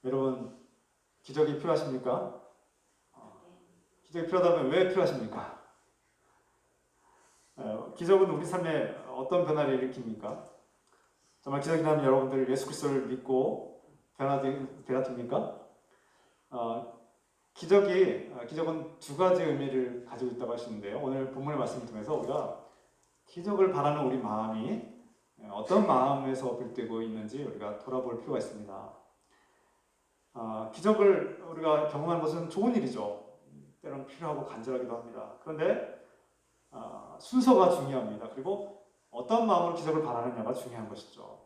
여러분, 기적이 필요하십니까? 기적이 필요하다면 왜 필요하십니까? 기적은 우리 삶에 어떤 변화를 일으킵니까? 정말 기적이라면 여러분들 예수 그리스도를 믿고 변화됩니까? 기적은 두 가지 의미를 가지고 있다고 하시는데요. 오늘 본문의 말씀을 통해서 우리가 기적을 바라는 우리 마음이 어떤 마음에서 빌되고 있는지 우리가 돌아볼 필요가 있습니다. 기적을 우리가 경험하는 것은 좋은 일이죠. 때로는 필요하고 간절하기도 합니다. 그런데 순서가 중요합니다. 그리고 어떤 마음으로 기적을 바라느냐가 중요한 것이죠.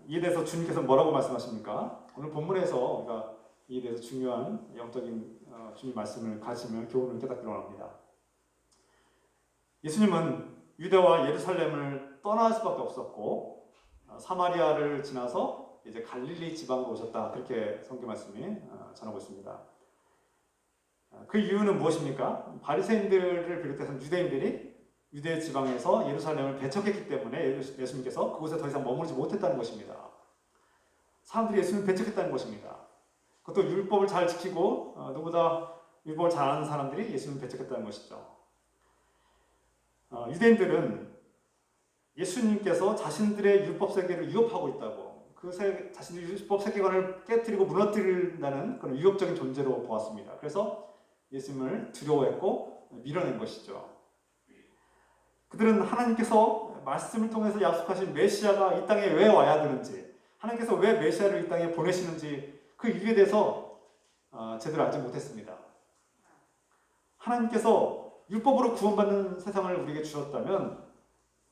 이에 대해서 주님께서 뭐라고 말씀하십니까? 오늘 본문에서 우리가 이에 대해서 중요한 영적인 주님 말씀을 가지며 교훈을 깨닫기로 합니다. 예수님은 유대와 예루살렘을 떠날 수밖에 없었고 사마리아를 지나서 이제 갈릴리 지방으로 오셨다. 그렇게 성경 말씀이 전하고 있습니다. 그 이유는 무엇입니까? 바리새인들을 비롯해서 유대인들이 유대 지방에서 예루살렘을 배척했기 때문에 예수님께서 그곳에 더 이상 머무르지 못했다는 것입니다. 사람들이 예수님을 배척했다는 것입니다. 그것도 율법을 잘 지키고 누구보다 율법을 잘 아는 사람들이 예수님을 배척했다는 것이죠. 유대인들은 예수님께서 자신들의 율법 세계를 위협하고 있다고, 자신들의 율법 세계관을 깨뜨리고 무너뜨린다는 그런 위협적인 존재로 보았습니다. 그래서 예수님을 두려워했고 밀어낸 것이죠. 그들은 하나님께서 말씀을 통해서 약속하신 메시아가 이 땅에 왜 와야 되는지, 하나님께서 왜 메시아를 이 땅에 보내시는지 그 이유에 대해서 제대로 알지 못했습니다. 하나님께서 율법으로 구원받는 세상을 우리에게 주셨다면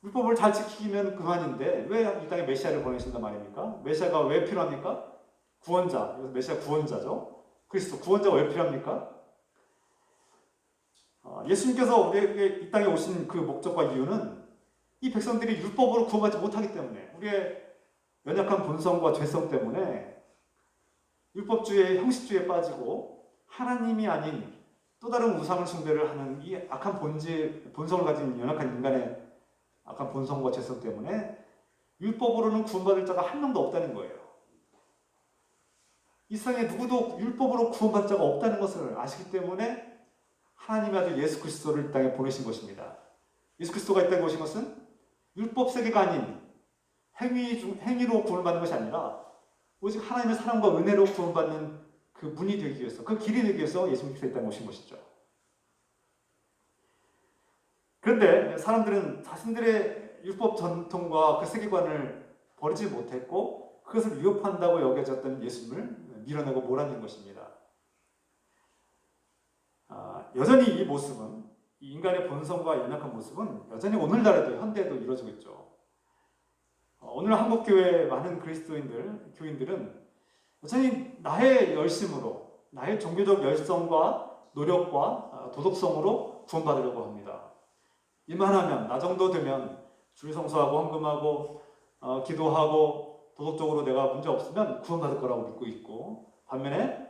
율법을 잘 지키면 그만인데 왜 이 땅에 메시아를 보내신단 말입니까? 메시아가 왜 필요합니까? 구원자, 그래서 메시아 구원자죠. 그리스도 구원자가 왜 필요합니까? 예수님께서 우리에게 이 땅에 오신 그 목적과 이유는 이 백성들이 율법으로 구원받지 못하기 때문에, 우리의 연약한 본성과 죄성 때문에 율법주의, 형식주의에 빠지고 하나님이 아닌 또 다른 우상을 숭배를 하는 이 악한 본성을 가진 연약한 인간의 악한 본성과 죄성 때문에 율법으로는 구원받을 자가 한 명도 없다는 거예요. 이 세상에 누구도 율법으로 구원받을 자가 없다는 것을 아시기 때문에 하나님의 아들 예수 그리스도를 이 땅에 보내신 것입니다. 예수 그리스도가 이 땅에 오신 것은 율법 세계가 아닌 행위로 구원받는 것이 아니라 오직 하나님의 사랑과 은혜로 구원받는 그 문이 되기 위해서, 그 길이 되기 위해서 예수님께서 이 땅에 오신 것이죠. 그런데 사람들은 자신들의 율법 전통과 그 세계관을 버리지 못했고 그것을 위협한다고 여겨졌던 예수님을 밀어내고 몰아낸 것입니다. 여전히 이 모습은, 이 인간의 본성과 연약한 모습은 여전히 오늘날에도, 현대에도 이루어지고 있죠. 오늘 한국교회 많은 교인들은 여전히 나의 열심으로, 나의 종교적 열성과 노력과 도덕성으로 구원받으려고 합니다. 이만하면, 나 정도 되면 주일 성수하고 헌금하고 기도하고 도덕적으로 내가 문제 없으면 구원받을 거라고 믿고 있고, 반면에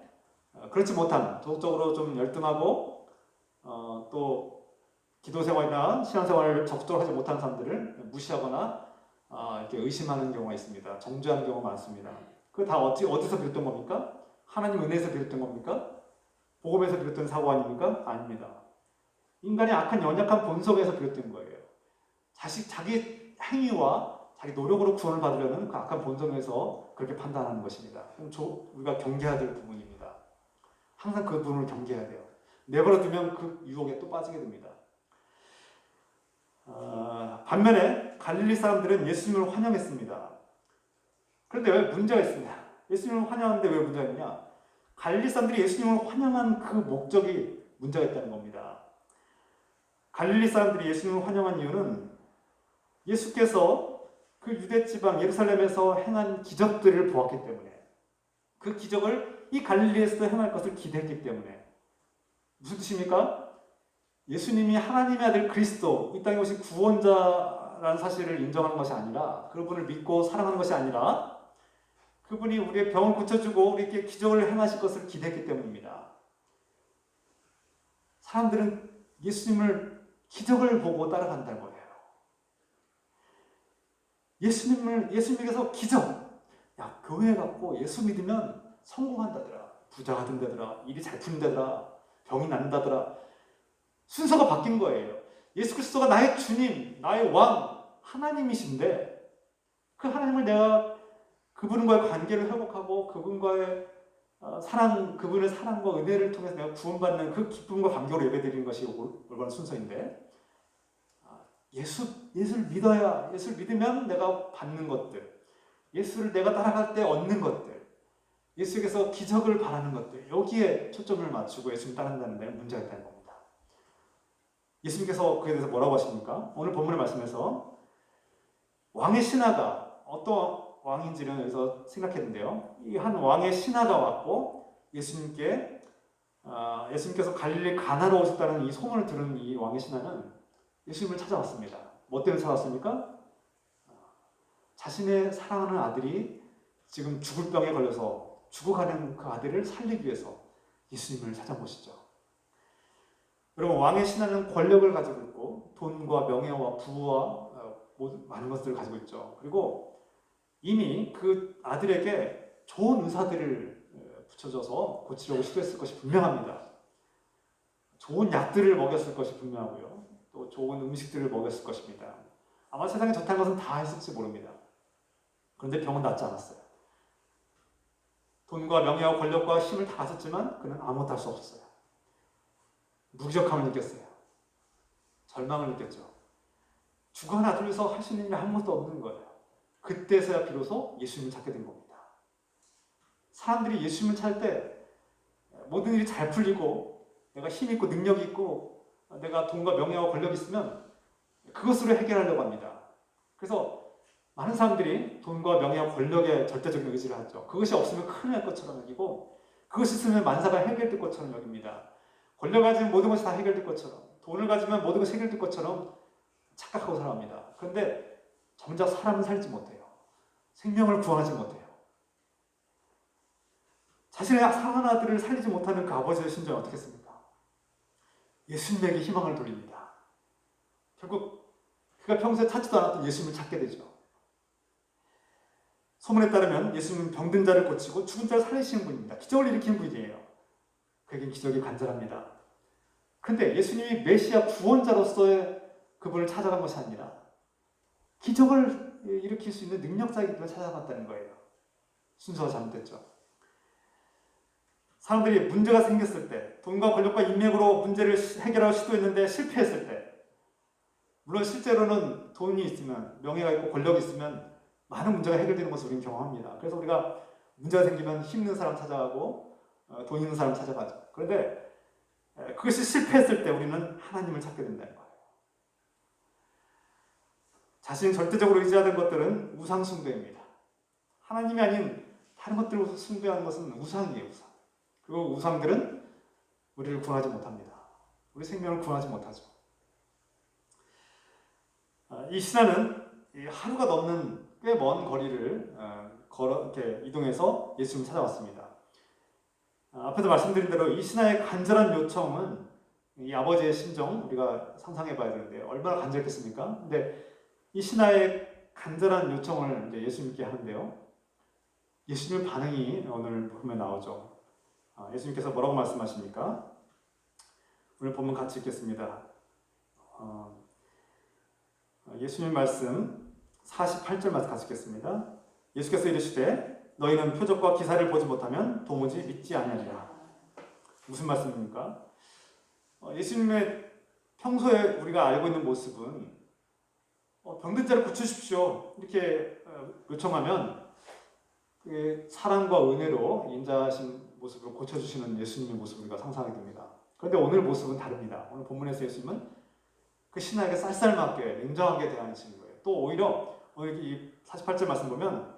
그렇지 못한, 도덕적으로 좀 열등하고 또 기도생활이나 신앙생활을 적극적으로 하지 못한 사람들을 무시하거나 이렇게 의심하는 경우가 있습니다. 정죄하는 경우가 많습니다. 그거 다 어디서 비롯된 겁니까? 하나님 은혜에서 비롯된 겁니까? 복음에서 비롯된 사고 아닙니까? 아닙니다. 인간의 악한 연약한 본성에서 비롯된 거예요. 자기 행위와 자기 노력으로 구원을 받으려는 그 악한 본성에서 그렇게 판단하는 것입니다. 우리가 경계해야 될 부분입니다. 항상 그 부분을 경계해야 돼요. 내버려두면 그 유혹에 또 빠지게 됩니다. 반면에 갈릴리 사람들은 예수님을 환영했습니다. 그런데 왜 문제가 있습니다. 예수님을 환영하는데 왜 문제가 있느냐? 갈릴리 사람들이 예수님을 환영한 그 목적이 문제가 있다는 겁니다. 갈릴리 사람들이 예수님을 환영한 이유는 예수께서 그 유대 지방 예루살렘에서 행한 기적들을 보았기 때문에, 그 기적을 이 갈릴리에서도 행할 것을 기대했기 때문에. 무슨 뜻입니까? 예수님이 하나님의 아들 그리스도, 이 땅에 오신 구원자라는 사실을 인정하는 것이 아니라, 그분을 믿고 사랑하는 것이 아니라 그분이 우리의 병을 고쳐주고 우리에게 기적을 행하실 것을 기대했기 때문입니다. 사람들은 예수님을 기적을 보고 따라간다는 거예요. 예수님께서 기적, 야, 교회 갖고 예수 믿으면 성공한다더라, 부자가 된다더라, 일이 잘 풀린다더라, 병이 낫는다더라. 순서가 바뀐 거예요. 예수 그리스도가 나의 주님, 나의 왕, 하나님이신데 그 하나님을 내가 그분과의 관계를 회복하고 그분과의 사랑, 그분의 사랑과 은혜를 통해서 내가 구원받는 그 기쁨과 감격으로 예배드리는 것이 올바른 순서인데, 예수를 믿어야, 예수를 믿으면 내가 받는 것들, 예수를 내가 따라갈 때 얻는 것들, 예수에게서 기적을 바라는 것들, 여기에 초점을 맞추고 예수를 따른다는 데 문제가 있다는 겁니다. 예수님께서 그에 대해서 뭐라고 하십니까? 오늘 본문의 말씀에서 왕의 신하가, 어떤 왕인지는 여기서 생각했는데요. 이 한 왕의 신하가 왔고 예수님께서 갈릴리 가나로 오셨다는 이 소문을 들은 이 왕의 신하는 예수님을 찾아왔습니다. 뭐 때문에 찾아왔습니까? 자신의 사랑하는 아들이 지금 죽을 병에 걸려서 죽어가는 그 아들을 살리기 위해서 예수님을 찾아온 것이죠. 여러분, 왕의 신하는 권력을 가지고 있고 돈과 명예와 부와 많은 것들을 가지고 있죠. 그리고 이미 그 아들에게 좋은 의사들을 붙여줘서 고치려고 시도했을 것이 분명합니다. 좋은 약들을 먹였을 것이 분명하고요. 또 좋은 음식들을 먹였을 것입니다. 아마 세상에 좋다는 것은 다 했을지 모릅니다. 그런데 병은 낫지 않았어요. 돈과 명예와 권력과 힘을 다 가졌지만 그는 아무것도 할 수 없었어요. 무기력함을 느꼈어요. 절망을 느꼈죠. 죽어 하나 둘러서 할 수 있는 일이 아무것도 없는 거예요. 그때서야 비로소 예수님을 찾게 된 겁니다. 사람들이 예수님을 찾을 때 모든 일이 잘 풀리고 내가 힘 있고 능력이 있고 내가 돈과 명예와 권력이 있으면 그것으로 해결하려고 합니다. 그래서 많은 사람들이 돈과 명예와 권력에 절대적인 의지를 하죠. 그것이 없으면 큰일 날 것처럼 여기고 그것이 있으면 만사가 해결될 것처럼 여깁니다. 권력 가지면 모든 것이 다 해결될 것처럼, 돈을 가지면 모든 것이 해결될 것처럼 착각하고 살아갑니다. 그런데 정작 사람을 살지 못해요. 생명을 구원하지 못해요. 자신의 사랑하는 아들을 살리지 못하는 그 아버지의 심정은 어떻겠습니까? 예수님에게 희망을 돌립니다. 결국 그가 평소에 찾지도 않았던 예수님을 찾게 되죠. 소문에 따르면 예수님은 병든 자를 고치고 죽은 자를 살리시는 분입니다. 기적을 일으키는 분이에요. 그에겐 기적이 간절합니다. 근데 예수님이 메시아 구원자로서의 그분을 찾아간 것이 아니라 기적을 일으킬 수 있는 능력자이기 때문에 찾아갔다는 거예요. 순서가 잘못됐죠. 사람들이 문제가 생겼을 때, 돈과 권력과 인맥으로 문제를 해결하고 시도했는데 실패했을 때, 물론 실제로는 돈이 있으면, 명예가 있고 권력이 있으면 많은 문제가 해결되는 것을 우리는 경험합니다. 그래서 우리가 문제가 생기면 힘 있는 사람 찾아가고 돈 있는 사람 찾아가죠. 그런데 그것이 실패했을 때 우리는 하나님을 찾게 된다는 거예요. 자신이 절대적으로 의지하던 것들은 우상 숭배입니다. 하나님이 아닌 다른 것들을 숭배하는 것은 우상이에요, 우상. 그리고 우상들은 우리를 구원하지 못합니다. 우리 생명을 구원하지 못하죠. 이 신하는 하루가 넘는 꽤 먼 거리를 이렇게 이동해서 예수님을 찾아왔습니다. 앞에서 말씀드린 대로 이 신하의 간절한 요청은 이 아버지의 심정 우리가 상상해 봐야 되는데 얼마나 간절했겠습니까? 근데 이 신하의 간절한 요청을 이제 예수님께 하는데요. 예수님의 반응이 오늘 보면 나오죠. 예수님께서 뭐라고 말씀하십니까? 오늘 본문 같이 읽겠습니다. 예수님 말씀 48절 말씀 같이 읽겠습니다. 예수께서 이르시되 너희는 표적과 기사를 보지 못하면 도무지 믿지 아니하리라. 무슨 말씀입니까? 예수님의 평소에 우리가 알고 있는 모습은 병든 자를 고치십시오 이렇게 요청하면 사랑과 은혜로 인자하신 모습으로 고쳐주시는 예수님의 모습을 우리가 상상하게 됩니다. 그런데 오늘 모습은 다릅니다. 오늘 본문에서 예수님은 그 신하에게 쌀쌀맞게 냉정하게 대하시는 거예요. 또 오히려 오늘 이 48절 말씀 보면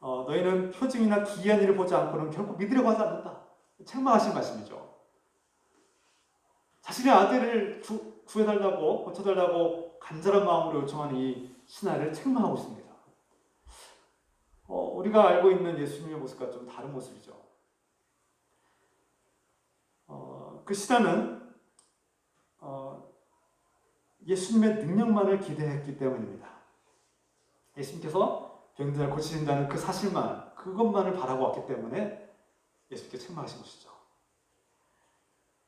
너희는 표징이나 기이한 일을 보지 않고는 결국 믿으려고 하지 않는다. 책망하신 말씀이죠. 자신의 아들을 구해달라고 고쳐달라고 간절한 마음으로 요청하는 이 신하를 책망하고 있습니다. 우리가 알고 있는 예수님의 모습과 좀 다른 모습이죠. 그 신하는 예수님의 능력만을 기대했기 때문입니다. 예수님께서 병든자를 고치신다는 그 사실만, 그것만을 바라고 왔기 때문에 예수님께 책망하신 것이죠.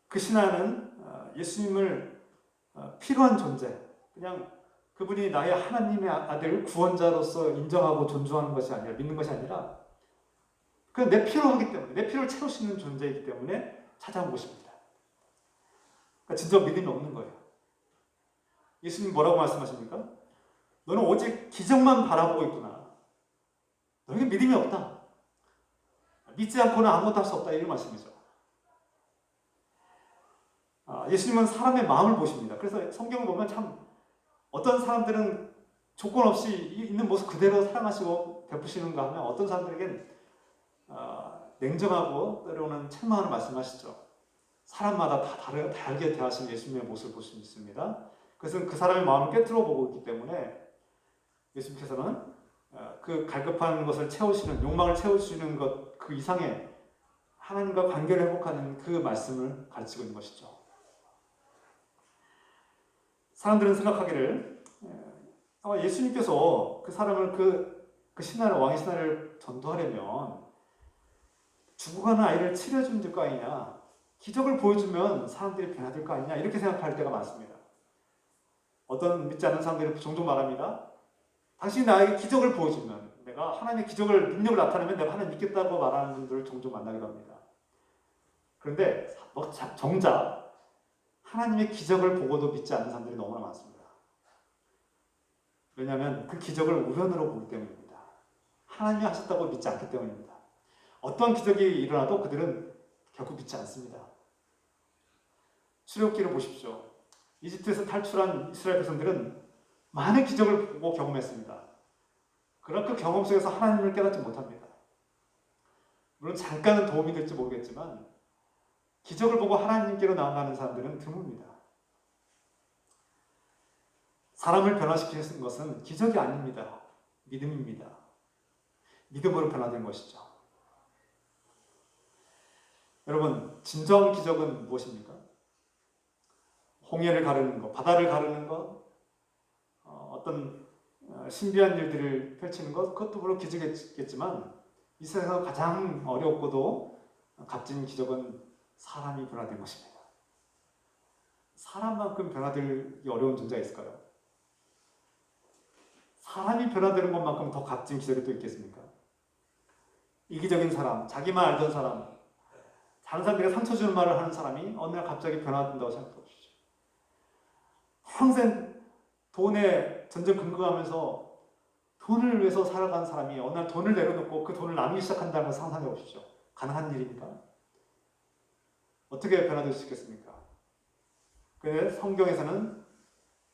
그 신하는 예수님을 필요한 존재, 그냥 그분이 나의 하나님의 아들 구원자로서 인정하고 존중하는 것이 아니라, 믿는 것이 아니라 그냥 내 필요하기 때문에, 내 필요를 채우시는 존재이기 때문에 찾아온 것입니다. 그러니까 진짜 믿음이 없는 거예요. 예수님 뭐라고 말씀하십니까? 너는 오직 기적만 바라보고 있구나. 너에게 믿음이 없다. 믿지 않고는 아무것도 할 수 없다. 이런 말씀이죠. 예수님은 사람의 마음을 보십니다. 그래서 성경을 보면 참 어떤 사람들은 조건 없이 있는 모습 그대로 사랑하시고 베푸시는가 하면 어떤 사람들에겐 냉정하고 때로는 책망하는 말씀하시죠. 사람마다 다 다르게 대하시는 예수님의 모습을 볼 수 있습니다. 그것은 그 사람의 마음을 꿰뚫어 보고 있기 때문에 예수님께서는 그 갈급한 것을 채우시는, 욕망을 채우시는 것 그 이상의 하나님과 관계를 회복하는 그 말씀을 가르치고 있는 것이죠. 사람들은 생각하기를 예수님께서 그 사람을 그 신하를, 왕의 신하를 전도하려면 죽어가는 아이를 치료해주면 거 아니냐, 기적을 보여주면 사람들이 변화될 거 아니냐, 이렇게 생각할 때가 많습니다. 어떤 믿지 않는 사람들이 종종 말합니다. 당신이 나에게 기적을 보여주면, 내가 하나님의 능력을 나타내면 내가 하나님 믿겠다고 말하는 분들을 종종 만나기도 합니다. 그런데 정작 하나님의 기적을 보고도 믿지 않는 사람들이 너무나 많습니다. 왜냐하면 그 기적을 우연으로 보기 때문입니다. 하나님이 하셨다고 믿지 않기 때문입니다. 어떤 기적이 일어나도 그들은 결국 믿지 않습니다. 출애굽기를 보십시오. 이집트에서 탈출한 이스라엘 백성들은 많은 기적을 보고 경험했습니다. 그러나 그 경험 속에서 하나님을 깨닫지 못합니다. 물론 잠깐은 도움이 될지 모르겠지만 기적을 보고 하나님께로 나아가는 사람들은 드뭅니다. 사람을 변화시키는 것은 기적이 아닙니다. 믿음입니다. 믿음으로 변화된 것이죠. 여러분, 진정한 기적은 무엇입니까? 홍해를 가르는 것, 바다를 가르는 것, 어떤 신비한 일들을 펼치는 것, 그것도 물론 기적이겠지만 이 세상에서 가장 어렵고도 값진 기적은 사람이 변화된 것입니다. 사람만큼 변화되기 어려운 존재가 있을까요? 사람이 변화되는 것만큼 더 값진 기적이 또 있겠습니까? 이기적인 사람, 자기만 알던 사람, 다른 사람들에게 상처 주는 말을 하는 사람이 어느 날 갑자기 변화된다고 생각해 보십시오. 평생 돈에 전전긍긍하면서 돈을 위해서 살아간 사람이 어느 날 돈을 내려놓고 그 돈을 나누기 시작한다는 걸 상상해 보십시오. 가능한 일입니까? 어떻게 변화될 수 있겠습니까? 그런데 성경에서는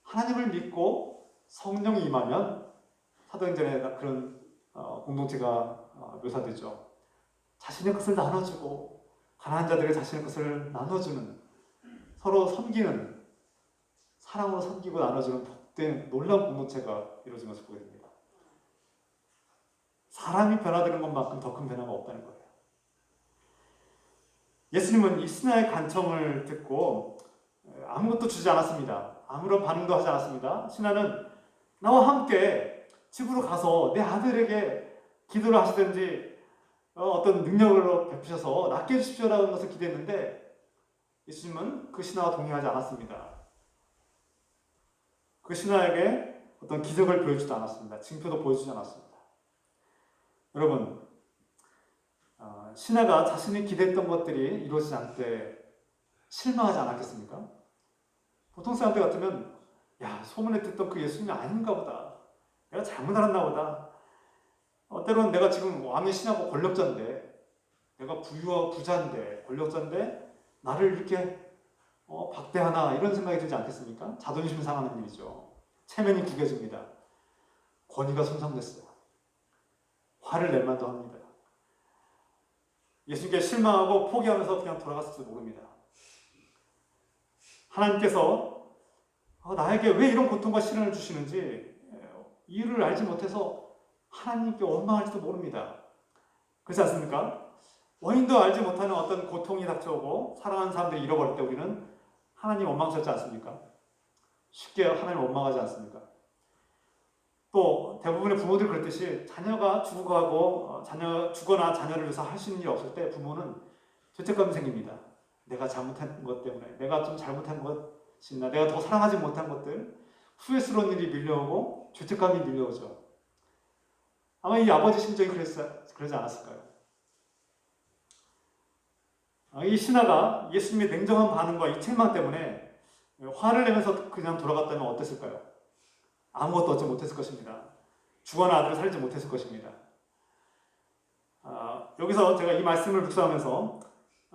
하나님을 믿고 성령이 임하면 사도행전에 그런 공동체가 묘사되죠. 자신의 것을 나눠주고 가난한 자들에게 자신의 것을 나눠주는, 서로 섬기는, 사랑으로 섬기고 나눠주는 복된 놀라운 공동체가 이루어진 것을 보게 됩니다. 사람이 변화되는 것만큼 더 큰 변화가 없다는 거예요. 예수님은 이 신하의 간청을 듣고 아무것도 주지 않았습니다. 아무런 반응도 하지 않았습니다. 신하는 나와 함께 집으로 가서 내 아들에게 기도를 하시든지 어떤 능력으로 베푸셔서 낫게 해주십시오라는 것을 기대했는데 예수님은 그 신하와 동의하지 않았습니다. 그 신하에게 어떤 기적을 보여주지 않았습니다. 징표도 보여주지 않았습니다. 여러분, 신하가 자신이 기대했던 것들이 이루어지지 않을 때 실망하지 않았겠습니까? 보통 사람들 같으면 소문에 듣던 그 예수님이 아닌가 보다, 내가 잘못 알았나 보다, 때로는 내가 지금 왕의 신하고 권력자인데, 내가 부자인데 권력자인데 나를 이렇게 박대하나, 이런 생각이 들지 않겠습니까? 자존심 상하는 일이죠. 체면이 구겨집니다. 권위가 손상됐어요. 화를 낼 만도 합니다. 예수님께 실망하고 포기하면서 그냥 돌아갔을지도 모릅니다. 하나님께서 나에게 왜 이런 고통과 시련을 주시는지 이유를 알지 못해서 하나님께 원망할지도 모릅니다. 그렇지 않습니까? 원인도 알지 못하는 어떤 고통이 닥쳐오고 사랑하는 사람들이 잃어버릴 때 우리는 하나님 원망스럽지 않습니까? 쉽게 하나님 원망하지 않습니까? 또 대부분의 부모들 그랬듯이 자녀가 죽어가고 죽거나 자녀를 위해서 할 수 있는 일이 없을 때 부모는 죄책감이 생깁니다. 내가 잘못한 것 때문에, 내가 좀 잘못한 것이 있나, 내가 더 사랑하지 못한 것들, 후회스러운 일이 밀려오고 죄책감이 밀려오죠. 아마 이 아버지 심정이 그러지 않았을까요? 이 신하가 예수님의 냉정한 반응과 이 책망 때문에 화를 내면서 그냥 돌아갔다면 어땠을까요? 아무것도 얻지 못했을 것입니다. 죽어나 아들을 살리지 못했을 것입니다. 여기서 제가 이 말씀을 묵상하면서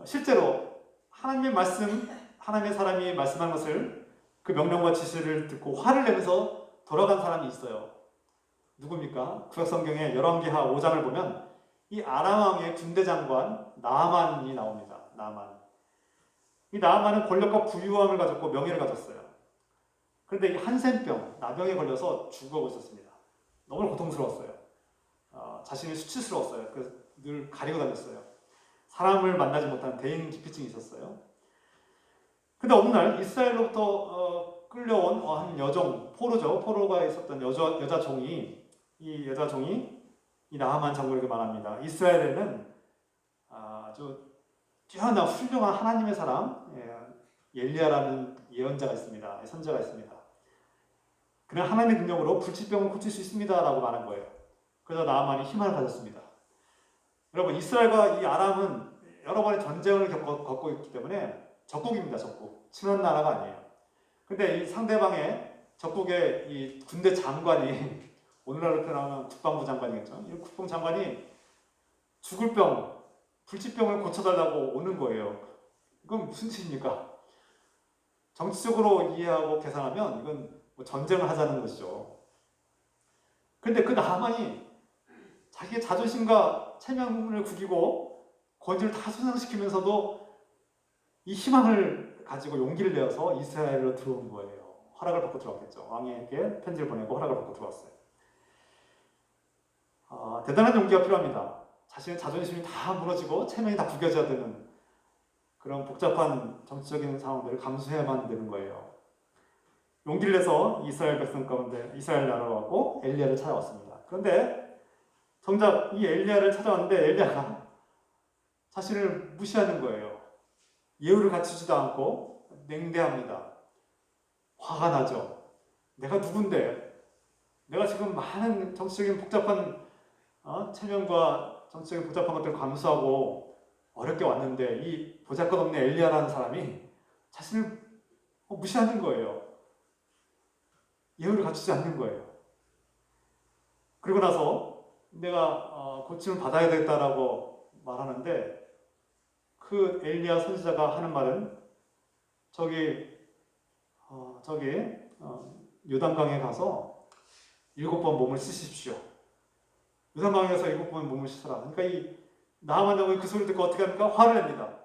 실제로 하나님의 말씀, 하나님의 사람이 말씀한 것을 그 명령과 지시를 듣고 화를 내면서 돌아간 사람이 있어요. 누굽니까? 구약성경의 열왕기하 5장을 보면 이 아람 왕의 군대 장관 나아만이 나옵니다. 나아만. 이 나아만은 권력과 부유함을 가졌고 명예를 가졌어요. 그런데 이 한센병, 나병에 걸려서 죽어가고 있었습니다. 너무 고통스러웠어요. 자신이 수치스러웠어요. 그래서 늘 가리고 다녔어요. 사람을 만나지 못한 대인 기피증이 있었어요. 근데 어느 날 이스라엘로부터 끌려온 한 여종, 포로가 있었던 여자 종이 이 나하만 장군에게 말합니다. 이스라엘에는 아주 뛰어난 훌륭한 하나님의 사람 엘리야라는 예언자가 있습니다. 선자가 있습니다. 그는 하나님의 능력으로 불치병을 고칠 수 있습니다. 라고 말한 거예요. 그래서 나하만이 희망을 가졌습니다. 여러분, 이스라엘과 이 아람은 여러 번의 전쟁을 겪고 있기 때문에 적국입니다. 적국. 친한 나라가 아니에요. 근데 이 상대방의 적국의 이 군대 장관이 오늘날로 표현하면 국방부 장관이겠죠. 이 국방 장관이 죽을 병, 불치병을 고쳐달라고 오는 거예요. 이건 무슨 뜻입니까? 정치적으로 이해하고 계산하면 이건 뭐 전쟁을 하자는 것이죠. 근데 그 나하만이 자기의 자존심과 체면을 구기고 권위를 다 손상시키면서도 이 희망을 가지고 용기를 내어서 이스라엘로 들어온 거예요. 허락을 받고 들어왔겠죠. 왕에게 편지를 보내고 허락을 받고 들어왔어요. 대단한 용기가 필요합니다. 자신의 자존심이 다 무너지고 체면이 다 구겨져야 되는 그런 복잡한 정치적인 상황들을 감수해야만 되는 거예요. 용기를 내서 이스라엘 백성 가운데 이스라엘 나라로 왔고 엘리야를 찾아왔습니다. 그런데 정작 이 엘리야를 찾아왔는데 엘리야가 자신을 무시하는 거예요. 예우를 갖추지도 않고 냉대합니다. 화가 나죠. 내가 누군데? 내가 지금 많은 정치적인 복잡한 체면과 정치적인 복잡한 것들을 감수하고 어렵게 왔는데 이 보잘것없는 엘리야라는 사람이 자신을 무시하는 거예요. 예우를 갖추지 않는 거예요. 그리고 나서 내가 고침을 받아야 되겠다라고 말하는데 그 엘리야 선지자가 하는 말은 저기 요단강에 가서 7번 몸을 씻으십시오. 요단강에 가서 7번 몸을 씻어라. 그러니까 이 나하만 장군이 그 소리를 듣고 어떻게 합니까? 화를 냅니다.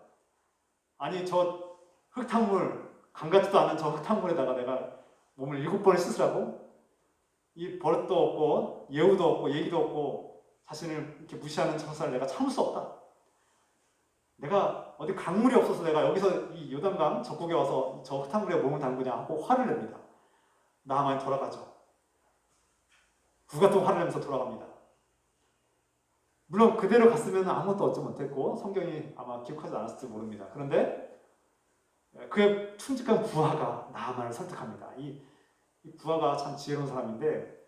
아니 저 흙탕물, 강 같지도 않은 저 흙탕물에다가 내가 몸을 7번을 씻으라고? 이 버릇도 없고 예우도 없고 얘기도 없고 자신을 이렇게 무시하는 청사를 내가 참을 수 없다. 내가 어디 강물이 없어서 내가 여기서 이 요단강 적국에 와서 저 흙탕물에 몸을 담그냐 하고 화를 냅니다. 나하만이 돌아가죠. 불같은 화를 내면서 돌아갑니다. 물론 그대로 갔으면 아무것도 얻지 못했고 성경이 아마 기억하지 않았을지 모릅니다. 그런데 그의 충직한 부하가 나하만을 설득합니다. 이 부하가 참 지혜로운 사람인데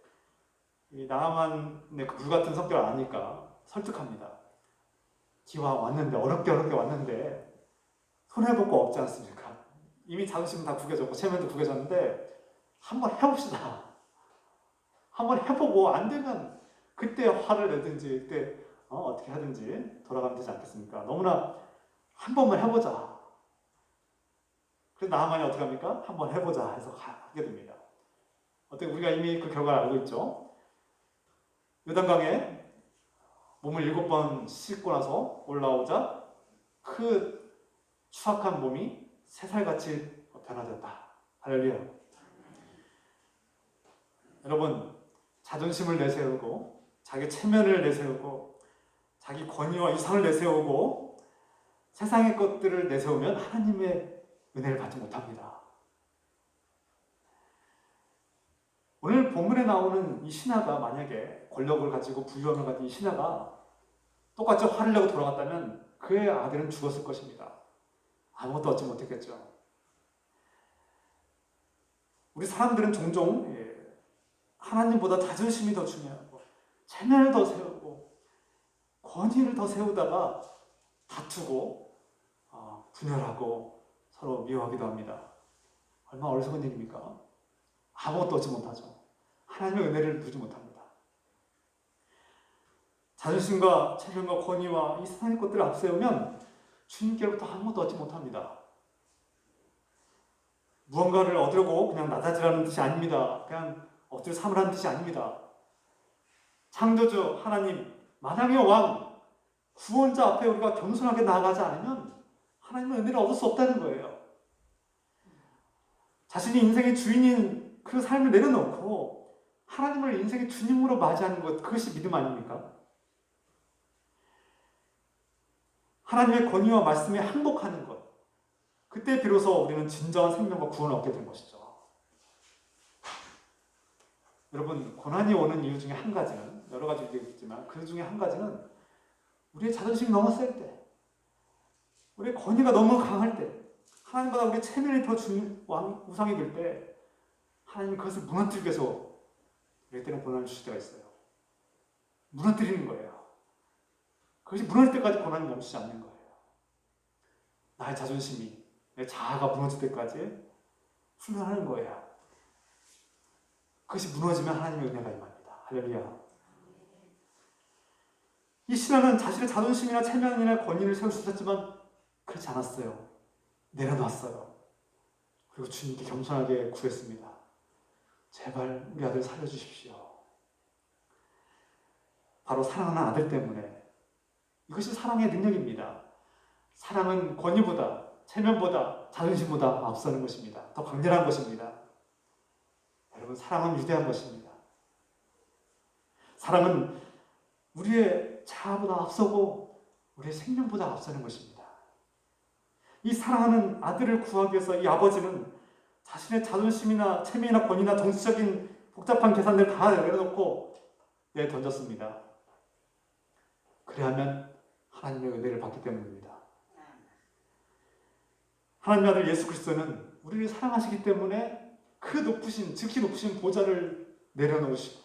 이 나하만의 그 불같은 성격을 아니까 설득합니다. 기왕 왔는데 어렵게 왔는데 손해볼 거 없지 않습니까? 이미 자존심은 다 구겨졌고 체면도 구겨졌는데 한번 해봅시다. 한번 해보고 안 되면 그때 화를 내든지 그때 어떻게 하든지 돌아가면 되지 않겠습니까? 너무나 한 번만 해보자. 그래서 나하만이 어떻게 합니까? 한번 해보자 해서 하게 됩니다. 어떻게 우리가 이미 그 결과를 알고 있죠? 요단강에 몸을 7번 씻고 나서 올라오자 그 추악한 몸이 새살같이 변화됐다. 할렐루야. 여러분, 자존심을 내세우고 자기 체면을 내세우고 자기 권위와 이상을 내세우고 세상의 것들을 내세우면 하나님의 은혜를 받지 못합니다. 오늘 본문에 나오는 이 신하가 만약에 권력을 가지고 부유함을 가진 이 신하가 똑같이 화를 내고 돌아갔다면 그의 아들은 죽었을 것입니다. 아무것도 얻지 못했겠죠. 우리 사람들은 종종 하나님보다 자존심이 더 중요하고 체면을 더 세우고 권위를 더 세우다가 다투고 분열하고 서로 미워하기도 합니다. 얼마나 어리석은 일입니까? 아무것도 얻지 못하죠. 하나님의 은혜를 누리지 못합니다. 자존심과 체면과 권위와 이 세상의 것들을 앞세우면 주님께로부터 아무것도 얻지 못합니다. 무언가를 얻으려고 그냥 낮아지라는 뜻이 아닙니다. 그냥 엎드려 삼으라는 뜻이 아닙니다. 창조주 하나님, 만왕의 왕, 구원자 앞에 우리가 겸손하게 나아가지 않으면 하나님의 은혜를 얻을 수 없다는 거예요. 자신이 인생의 주인인 그 삶을 내려놓고 하나님을 인생의 주님으로 맞이하는 것, 그것이 믿음 아닙니까? 하나님의 권위와 말씀에 항복하는 것, 그때 비로소 우리는 진정한 생명과 구원을 얻게 된 것이죠. 여러분, 고난이 오는 이유 중에 한 가지는, 여러 가지 있겠지만 그 중에 한 가지는 우리의 자존심이 너무 셀 때, 우리의 권위가 너무 강할 때, 하나님보다 우리의 체면이 더 우상이 될 때 하나님이 그것을 무너뜨리기 위해서 우리 때는 고난을 주실 때가 있어요. 무너뜨리는 거예요. 그것이 무너질 때까지 고난이 멈추지 않는 거예요. 나의 자존심이, 내 자아가 무너질 때까지 훈련하는 거예요. 그것이 무너지면 하나님의 은혜가 임합니다. 할렐루야. 이 신하는 자신의 자존심이나 체면이나 권위를 세울 수 있었지만 그렇지 않았어요. 내려놨어요. 그리고 주님께 겸손하게 구했습니다. 제발 우리 아들 살려주십시오. 바로 사랑하는 아들 때문에. 이것이 사랑의 능력입니다. 사랑은 권위보다, 체면보다, 자존심보다 앞서는 것입니다. 더 강렬한 것입니다. 여러분, 사랑은 위대한 것입니다. 사랑은 우리의 자아보다 앞서고 우리의 생명보다 앞서는 것입니다. 이 사랑하는 아들을 구하기 위해서 이 아버지는 자신의 자존심이나 체면이나 권위나 정치적인 복잡한 계산들 다 내려놓고 던졌습니다. 그래야만 하나님의 은혜를 받기 때문입니다. 하나님의 아들 예수 그리스도는 우리를 사랑하시기 때문에 그 높으신, 지극히 높으신 보좌를 내려놓으시고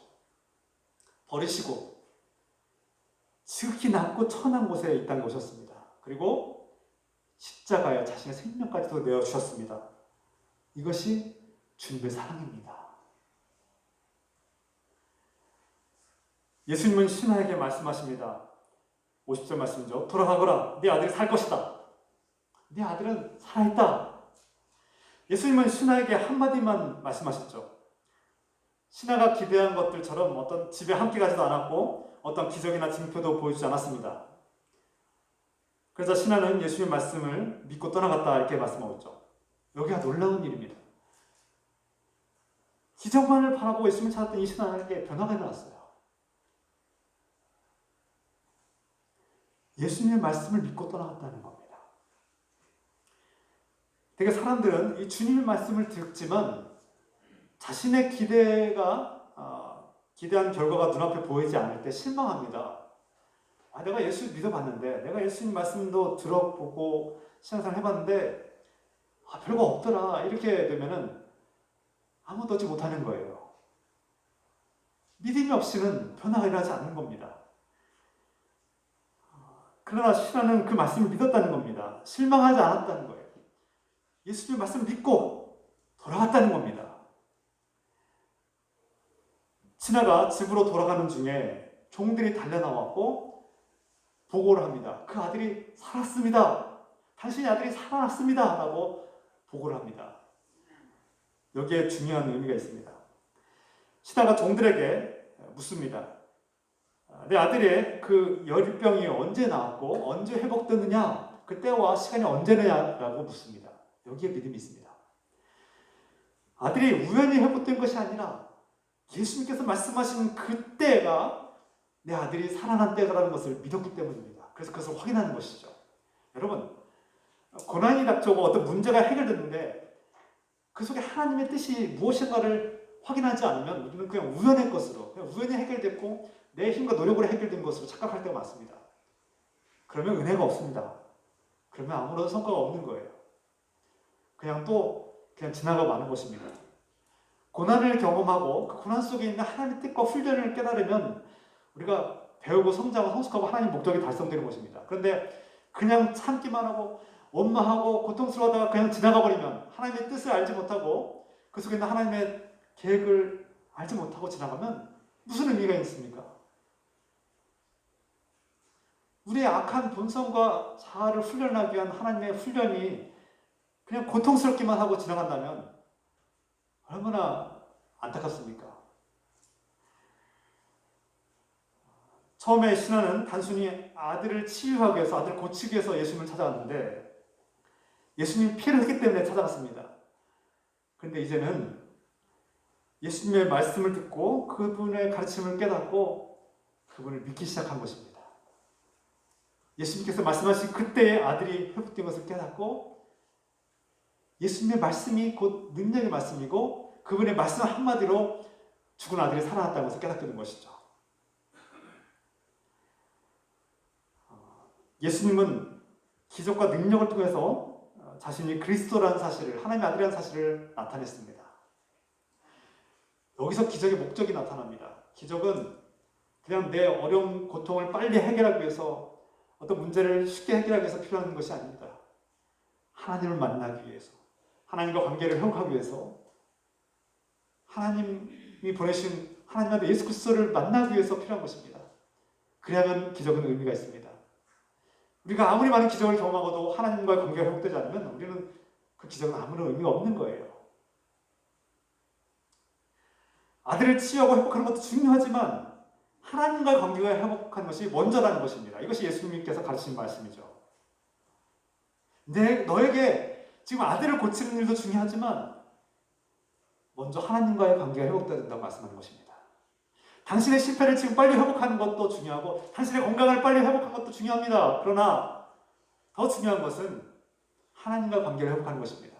버리시고 지극히 낮고 천한 곳에 이 땅에 오셨습니다. 그리고 십자가에 자신의 생명까지도 내어주셨습니다. 이것이 주님의 사랑입니다. 예수님은 신하에게 말씀하십니다. 50절 말씀이죠. 돌아가거라. 네 아들이 살 것이다. 네 아들은 살아있다. 예수님은 신하에게 한마디만 말씀하셨죠. 신하가 기대한 것들처럼 어떤 집에 함께 가지도 않았고 어떤 기적이나 징표도 보여주지 않았습니다. 그래서 신하는 예수님의 말씀을 믿고 떠나갔다 이렇게 말씀하고 있죠. 여기가 놀라운 일입니다. 기적만을 바라고 예수님을 찾았던 이 신하에게 변화가 일어났어요. 예수님의 말씀을 믿고 떠나갔다는 겁니다. 되게 사람들은 이 주님의 말씀을 듣지만 자신의 기대한 결과가 눈앞에 보이지 않을 때 실망합니다. 내가 예수 믿어봤는데, 내가 예수님 말씀도 들어보고 신앙생활 해봤는데 별거 없더라. 이렇게 되면은 아무것도 얻지 못하는 거예요. 믿음이 없이는 변화가 일어나지 않는 겁니다. 그러나 신하는 그 말씀을 믿었다는 겁니다. 실망하지 않았다는 거예요. 예수님의 말씀을 믿고 돌아갔다는 겁니다. 신하가 집으로 돌아가는 중에 종들이 달려나왔고 보고를 합니다. 그 아들이 살았습니다. 당신의 아들이 살아났습니다. 라고 보고를 합니다. 여기에 중요한 의미가 있습니다. 신하가 종들에게 묻습니다. 내 아들의 그 열병이 언제 나왔고 언제 회복되느냐, 그 때와 시간이 언제냐라고 묻습니다. 여기에 믿음이 있습니다. 아들이 우연히 회복된 것이 아니라 예수님께서 말씀하신 그 때가 내 아들이 살아난 때라는 것을 믿었기 때문입니다. 그래서 그것을 확인하는 것이죠. 여러분, 고난이 닥쳐오고 어떤 문제가 해결됐는데 그 속에 하나님의 뜻이 무엇인가를 확인하지 않으면 우리는 그냥 우연의 것으로, 그냥 우연히 해결됐고 내 힘과 노력으로 해결된 것으로 착각할 때가 많습니다. 그러면 은혜가 없습니다. 그러면 아무런 성과가 없는 거예요. 그냥 지나가 마는 것입니다. 고난을 경험하고 그 고난 속에 있는 하나님의 뜻과 훈련을 깨달으면 우리가 배우고 성장하고 성숙하고 하나님의 목적이 달성되는 것입니다. 그런데 그냥 참기만 하고 원망하고 고통스러워하다가 그냥 지나가 버리면, 하나님의 뜻을 알지 못하고 그 속에 있는 하나님의 계획을 알지 못하고 지나가면 무슨 의미가 있습니까? 우리의 악한 본성과 자아를 훈련하기 위한 하나님의 훈련이 그냥 고통스럽기만 하고 지나간다면 얼마나 안타깝습니까? 처음에 신하는 단순히 아들을 치유하기 위해서, 아들을 고치기 위해서 예수님을 찾아갔는데 예수님이 피해를 했기 때문에 찾아갔습니다. 그런데 이제는 예수님의 말씀을 듣고 그분의 가르침을 깨닫고 그분을 믿기 시작한 것입니다. 예수님께서 말씀하신 그때의 아들이 회복된 것을 깨닫고 예수님의 말씀이 곧 능력의 말씀이고 그분의 말씀 한마디로 죽은 아들이 살아났다는 것을 깨닫게 된 것이죠. 예수님은 기적과 능력을 통해서 자신이 그리스도라는 사실을, 하나님의 아들이라는 사실을 나타냈습니다. 여기서 기적의 목적이 나타납니다. 기적은 그냥 내 어려운 고통을 빨리 해결하기 위해서, 어떤 문제를 쉽게 해결하기 위해서 필요한 것이 아닙니다. 하나님을 만나기 위해서, 하나님과 관계를 회복하기 위해서, 하나님이 보내신 하나님 아들 예수 그리스도를 만나기 위해서 필요한 것입니다. 그래야만 기적은 의미가 있습니다. 우리가 아무리 많은 기적을 경험하고도 하나님과의 관계가 회복되지 않으면 우리는 그 기적은 아무런 의미가 없는 거예요. 아들을 치유하고 회복하는 것도 중요하지만 하나님과의 관계가 회복하는 것이 먼저라는 것입니다. 이것이 예수님께서 가르치신 말씀이죠. 너에게 지금 아들을 고치는 일도 중요하지만 먼저 하나님과의 관계가 회복돼야 된다고 말씀하는 것입니다. 당신의 실패를 지금 빨리 회복하는 것도 중요하고 당신의 건강을 빨리 회복하는 것도 중요합니다. 그러나 더 중요한 것은 하나님과 관계를 회복하는 것입니다.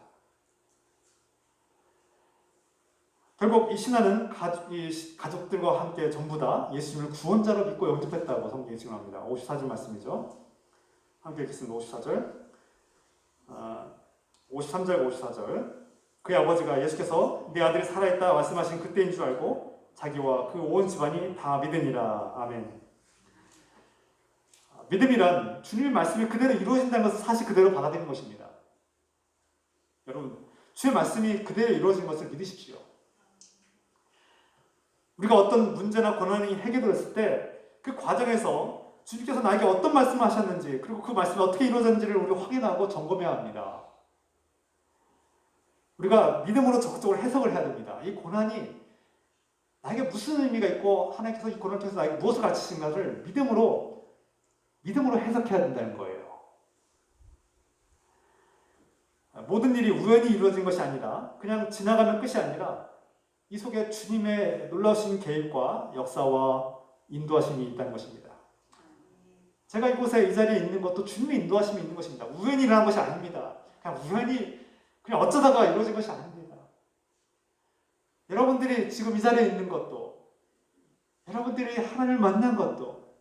결국 이 신하는 가족들과 함께 전부 다 예수님을 구원자로 믿고 영접했다고 성경이 증언합니다. 54절 말씀이죠. 함께 읽겠습니다. 54절. 53절 54절. 그의 아버지가 예수께서 내 아들이 살아있다 말씀하신 그때인 줄 알고 자기와 그 온 집안이 다 믿으니라. 아멘. 믿음이란 주님의 말씀이 그대로 이루어진다는 것을 사실 그대로 받아들이는 것입니다. 여러분, 주의 말씀이 그대로 이루어진 것을 믿으십시오. 우리가 어떤 문제나 고난이 해결됐을 때 그 과정에서 주님께서 나에게 어떤 말씀을 하셨는지, 그리고 그 말씀이 어떻게 이루어졌는지를 우리가 확인하고 점검해야 합니다. 우리가 믿음으로 적극적으로 해석을 해야 됩니다. 이 고난이 나에게 무슨 의미가 있고 하나님께서 이 고난을 통해서 나에게 무엇을 가르치신가를 믿음으로 해석해야 된다는 거예요. 모든 일이 우연히 이루어진 것이 아니라 그냥 지나가면 끝이 아니라 이 속에 주님의 놀라우신 계획과 역사와 인도하심이 있다는 것입니다. 제가 이곳에 이 자리에 있는 것도 주님의 인도하심이 있는 것입니다. 우연히 일어난 것이 아닙니다. 그냥 어쩌다가 이루어진 것이 아닙니다. 여러분들이 지금 이 자리에 있는 것도, 여러분들이 하나님을 만난 것도,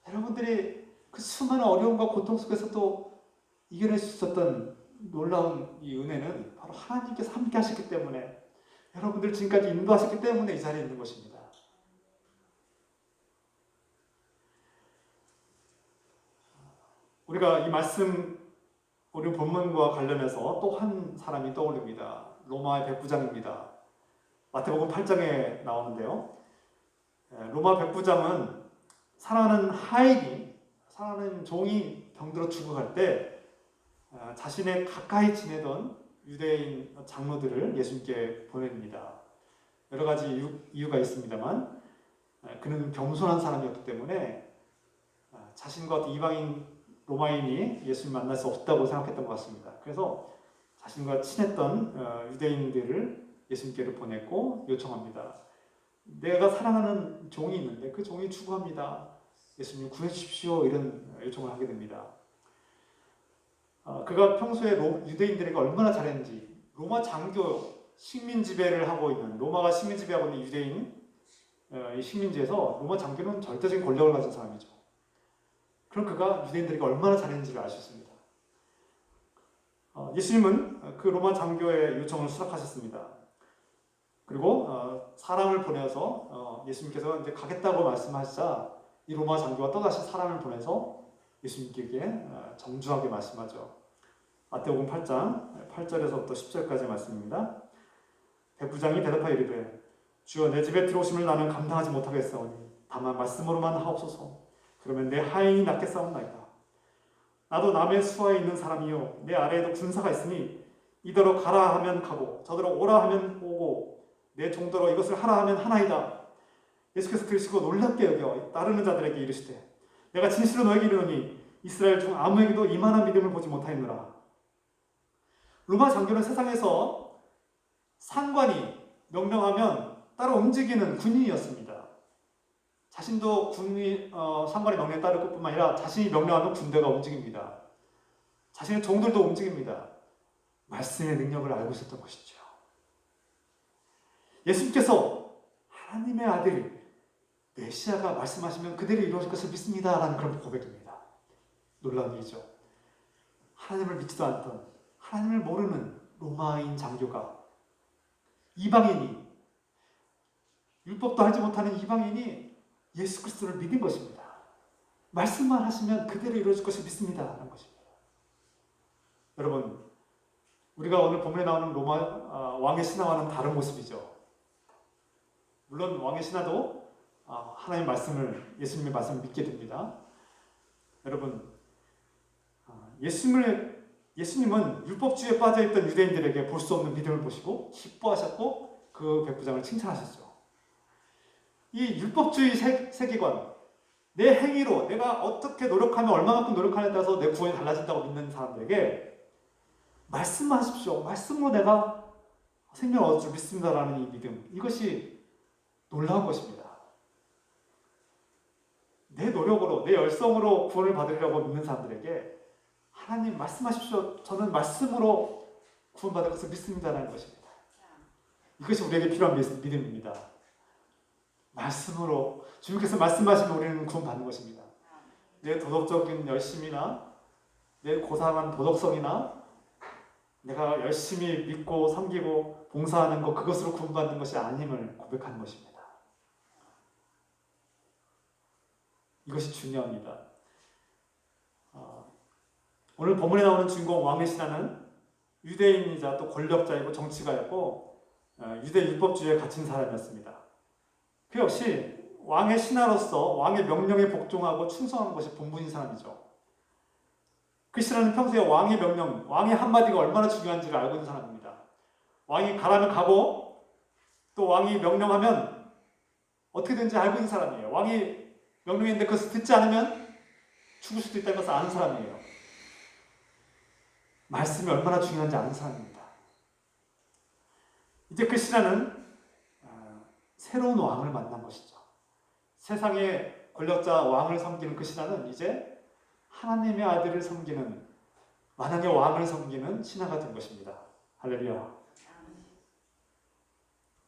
여러분들이 그 수많은 어려움과 고통 속에서도 이겨낼 수 있었던 놀라운 이 은혜는 바로 하나님께서 함께 하셨기 때문에, 여러분들 지금까지 인도하셨기 때문에 이 자리에 있는 것입니다. 우리가 이 말씀, 우리 본문과 관련해서 또 한 사람이 떠올립니다. 로마의 백부장입니다. 마태복음 8장에 나오는데요. 로마 백부장은 사랑하는 종이 병들어 죽어갈 때 자신의 가까이 지내던 유대인 장로들을 예수님께 보냅니다. 여러 가지 이유가 있습니다만 그는 겸손한 사람이었기 때문에 자신과 이방인 로마인이 예수님 만날 수 없다고 생각했던 것 같습니다. 그래서 자신과 친했던 유대인들을 예수님께로 보냈고 요청합니다. 내가 사랑하는 종이 있는데 그 종이 죽어갑니다. 예수님 구해 주십시오. 이런 요청을 하게 됩니다. 그가 평소에 유대인들에게 얼마나 잘했는지, 로마 장교 식민 지배를 하고 있는, 로마가 식민 지배하고 있는 유대인 이 식민지에서 로마 장교는 절대적인 권력을 가진 사람이죠. 그럼 그가 유대인들에게 얼마나 잘했는지를 알 수 있습니다. 예수님은 그 로마 장교의 요청을 수락하셨습니다. 그리고 사람을 보내서 예수님께서 이제 가겠다고 말씀하시자 이 로마 장교가 또다시 사람을 보내서 예수님께 정중하게 말씀하죠. 마태복음 8장 8절에서부터 10절까지 말씀입니다. 백부장이 대답하여 이르되 주여 내 집에 들어오심을 나는 감당하지 못하겠사오니 다만 말씀으로만 하옵소서. 그러면 내 하인이 낫겠사옵나이다. 나도 남의 수하에 있는 사람이요 내 아래에도 군사가 있으니 이더러 가라 하면 가고 저더러 오라 하면 오고 내 종더러 이것을 하라 하면 하나이다. 예수께서 들으시고 놀랍게 여겨 따르는 자들에게 이르시되 내가 진실로 너에게 이르노니 이스라엘 중 아무에게도 이만한 믿음을 보지 못하였노라. 로마 장교는 세상에서 상관이 명령하면 따라 움직이는 군인이었습니다. 자신도 상관의 명령에 따를 것뿐만 아니라 자신이 명령하면 군대가 움직입니다. 자신의 종들도 움직입니다. 말씀의 능력을 알고 있었던 것이죠. 예수님께서 하나님의 아들 메시아가 말씀하시면 그대로 이루어질 것을 믿습니다 라는 그런 고백입니다. 놀라운 일이죠. 하나님을 믿지도 않던, 하나님을 모르는 로마인 장교가, 이방인이, 율법도 알지 못하는 이방인이 예수 그리스도를 믿은 것입니다. 말씀만 하시면 그대로 이루어질 것을 믿습니다 라는 것입니다. 여러분, 우리가 오늘 본문에 나오는 로마 왕의 신하와는 다른 모습이죠. 물론 왕의 신하도 하나님의 말씀을, 예수님의 말씀을 믿게 됩니다. 여러분, 예수님은 율법주의에 빠져있던 유대인들에게 볼 수 없는 믿음을 보시고 기뻐하셨고 그 백부장을 칭찬하셨죠. 이 율법주의 세계관, 내 행위로 내가 어떻게 노력하면 얼마만큼 노력하냐에 따라서 내 구원이 달라진다고 믿는 사람들에게 말씀하십시오. 말씀으로 내가 생명을 얻을 줄 믿습니다라는 이 믿음, 이것이 놀라운 것입니다. 내 노력으로, 내 열성으로 구원을 받으려고 믿는 사람들에게 하나님 말씀하십시오. 저는 말씀으로 구원받을 것을 믿습니다라는 것입니다. 이것이 우리에게 필요한 믿음입니다. 말씀으로, 주님께서 말씀하시면 우리는 구원받는 것입니다. 내 도덕적인 열심이나 내 고상한 도덕성이나 내가 열심히 믿고 섬기고 봉사하는 것, 그것으로 구원받는 것이 아님을 고백하는 것입니다. 이것이 중요합니다. 오늘 본문에 나오는 주인공 왕의 신하는 유대인이자 또 권력자이고 정치가였고 유대 율법주의에 갇힌 사람이었습니다. 그 역시 왕의 신하로서 왕의 명령에 복종하고 충성하는 것이 본분인 사람이죠. 그 신하는 평소에 왕의 명령, 왕의 한마디가 얼마나 중요한지를 알고 있는 사람입니다. 왕이 가라면 가고 또 왕이 명령하면 어떻게든지 알고 있는 사람이에요. 왕이 명령했는데 그것을 듣지 않으면 죽을 수도 있다는 것을 아는 사람이에요. 말씀이 얼마나 중요한지 아는 사람입니다. 이제 그 신하는 새로운 왕을 만난 것이죠. 세상의 권력자 왕을 섬기는 그 신하는 이제 하나님의 아들을 섬기는, 만왕의 왕을 섬기는 신하가 된 것입니다. 할렐루야.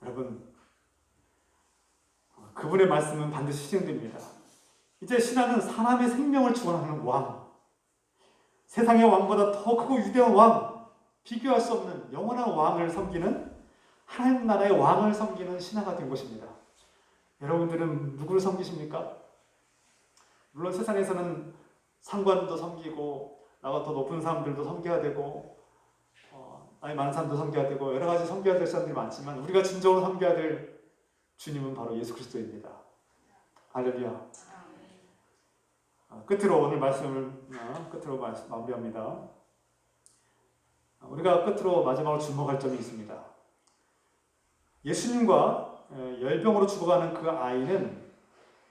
여러분, 그분의 말씀은 반드시 실행됩니다. 이제 신하는 사람의 생명을 주관하는 왕, 세상의 왕보다 더 크고 위대한 왕, 비교할 수 없는 영원한 왕을 섬기는, 하나님 나라의 왕을 섬기는 신하가 된 것입니다. 여러분들은 누구를 섬기십니까? 물론 세상에서는 상관도 섬기고 나보다 더 높은 사람들도 섬겨야 되고 나이 많은 사람도 섬겨야 되고 여러 가지 섬겨야 될 사람들이 많지만 우리가 진정으로 섬겨야 될 주님은 바로 예수 그리스도입니다. 할렐루야. 끝으로 오늘 말씀을 마무리합니다. 우리가 끝으로 마지막으로 주목할 점이 있습니다. 예수님과 열병으로 죽어가는 그 아이는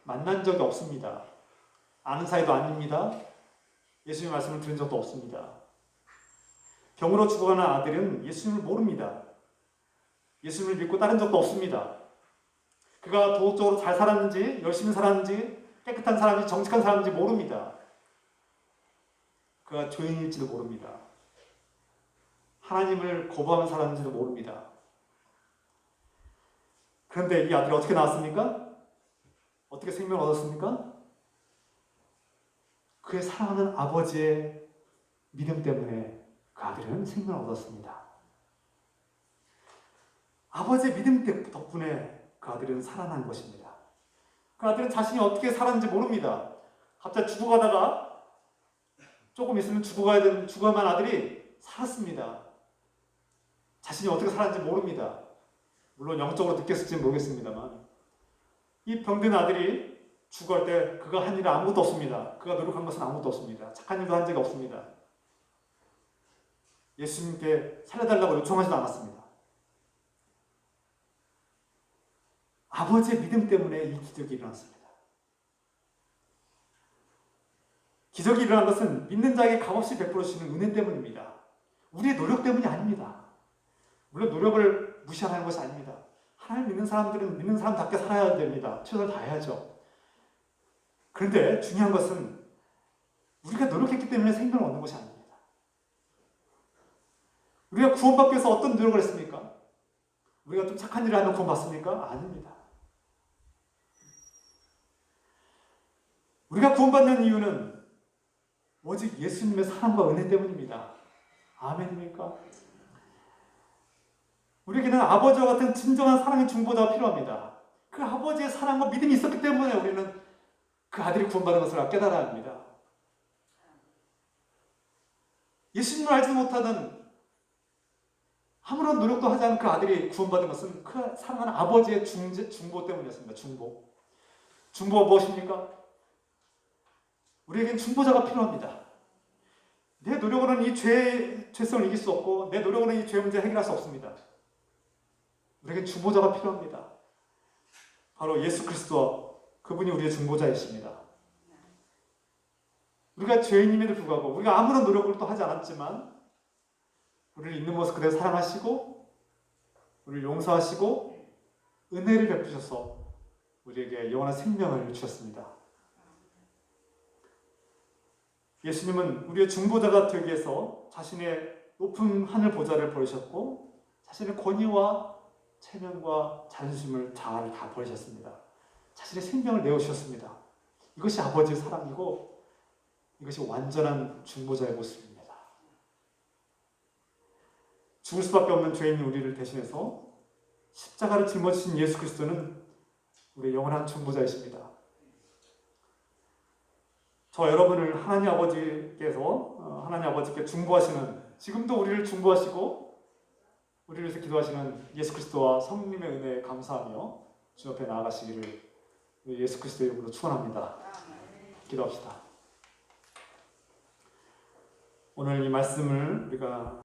만난 적이 없습니다. 아는 사이도 아닙니다. 예수님의 말씀을 들은 적도 없습니다. 병으로 죽어가는 아들은 예수님을 모릅니다. 예수님을 믿고 따른 적도 없습니다. 그가 도덕적으로 잘 살았는지, 열심히 살았는지, 깨끗한 사람인지, 정직한 사람인지 모릅니다. 그가 죄인일지도 모릅니다. 하나님을 거부하는 사람인지도 모릅니다. 그런데 이 아들이 어떻게 나왔습니까? 어떻게 생명을 얻었습니까? 그의 사랑하는 아버지의 믿음 때문에 그 아들은 생명을 얻었습니다. 아버지의 믿음 덕분에 그 아들은 살아난 것입니다. 그 아들은 자신이 어떻게 살았는지 모릅니다. 갑자기 죽어가다가 조금 있으면 죽어야만 아들이 살았습니다. 자신이 어떻게 살았는지 모릅니다. 물론 영적으로 느꼈을지는 모르겠습니다만 이 병든 아들이 죽어갈 때 그가 한 일은 아무것도 없습니다. 그가 노력한 것은 아무것도 없습니다. 착한 일도 한 적이 없습니다. 예수님께 살려달라고 요청하지도 않았습니다. 아버지의 믿음 때문에 이 기적이 일어났습니다. 기적이 일어난 것은 믿는 자에게 값없이 베풀어 주시는 은혜 때문입니다. 우리의 노력 때문이 아닙니다. 물론 노력을 무시하는 것이 아닙니다. 하나님 믿는 사람들은 믿는 사람답게 살아야 됩니다. 최선을 다해야죠. 그런데 중요한 것은 우리가 노력했기 때문에 생명을 얻는 것이 아닙니다. 우리가 구원받기 위해서 어떤 노력을 했습니까? 우리가 좀 착한 일을 하면 구원받습니까? 아닙니다. 우리가 구원받는 이유는 오직 예수님의 사랑과 은혜 때문입니다. 아멘입니까? 우리에게는 아버지와 같은 진정한 사랑의 중보자가 필요합니다. 그 아버지의 사랑과 믿음이 있었기 때문에 우리는 그 아들이 구원받은 것을 깨달아야 합니다. 예수님을 알지 못하는 아무런 노력도 하지 않은 그 아들이 구원받은 것은 그 사랑하는 아버지의 중보 때문이었습니다. 중보가 무엇입니까? 우리에겐 중보자가 필요합니다. 내 노력으로는 이 죄성을 이길 수 없고 내 노력으로는 이 죄 문제를 해결할 수 없습니다. 우리에겐 중보자가 필요합니다. 바로 예수 그리스도, 그분이 우리의 중보자이십니다. 우리가 죄인임에도 불구하고 우리가 아무런 노력을 또 하지 않았지만 우리를 있는 모습 그대로 사랑하시고 우리를 용서하시고 은혜를 베푸셔서 우리에게 영원한 생명을 주셨습니다. 예수님은 우리의 중보자가 되기 위해서 자신의 높은 하늘 보좌를 버리셨고 자신의 권위와 체면과 자존심을 다 버리셨습니다. 자신의 생명을 내어주셨습니다. 이것이 아버지의 사랑이고 이것이 완전한 중보자의 모습입니다. 죽을 수밖에 없는 죄인인 우리를 대신해서 십자가를 짊어지신 예수 그리스도는 우리의 영원한 중보자이십니다. 저 여러분을 하나님 아버지께 중보하시는, 지금도 우리를 중보하시고 우리를 위해서 기도하시는 예수 그리스도와 성령님의 은혜에 감사하며 주 앞에 나아가시기를 예수 그리스도의 이름으로 축원합니다. 기도합시다. 오늘 이 말씀을 우리가